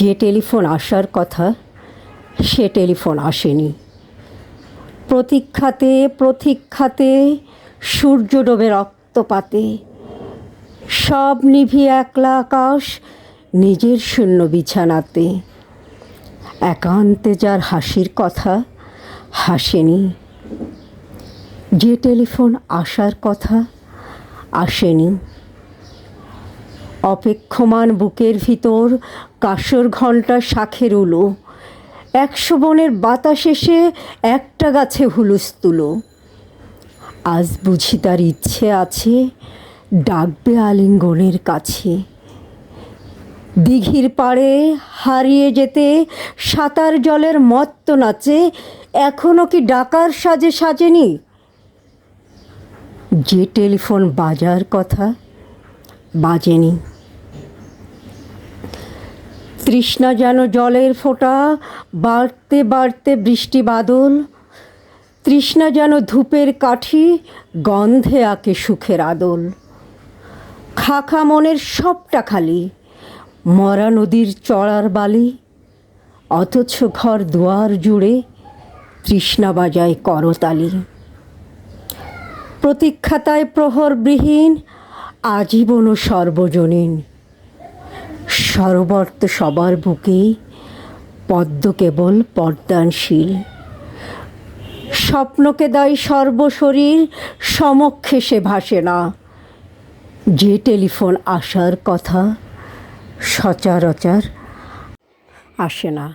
যে টেলিফোন আসার কথা সে টেলিফোন আসেনি। প্রতীক্ষাতে প্রতীক্ষাতে সূর্য ডোবে রক্তপাতে, সব নিভিয়ে একলা আকাশ নিজের শূন্য বিছানাতে। একান্তে যার হাসির কথা হাসেনি। যে টেলিফোন আসার কথা আসেনি। অপেক্ষমান বুকের ভিতর কাসর ঘণ্টা শাখের উলো, 100 বনের বাতাস এসে একটা গাছে হুলস্থুলো। আজ বুঝি তার ইচ্ছে আছে ডাকবে আলিঙ্গনের কাছে। দিঘির পাড়ে হারিয়ে যেতে সাঁতার জলের মত্ত নাচে, এখনো কি ডাকার সাজে সাজেনি। যে টেলিফোন বাজার কথা বাজেনি। তৃষ্ণা যেন জলের ফোঁটা বাড়তে বাড়তে বৃষ্টি বাদল, তৃষ্ণা যেন ধূপের কাঠি গন্ধে আঁকে সুখের আদল। খাখা মনের সবটা খালি, মরা নদীর চড়ার বালি, অথচ ঘর দুয়ার জুড়ে তৃষ্ণা বাজায় করতালি। প্রতীক্ষাতায় প্রহরবিহীন আজীবন ও সর্বজনীন, সরবর্ত সবার বুকে পদ্ম কেবল পর্দানশীল। স্বপ্নকে দায় সর্বশরীর সমক্ষে সে ভাসে না। যে টেলিফোন আসার কথা সচরাচর আসে না।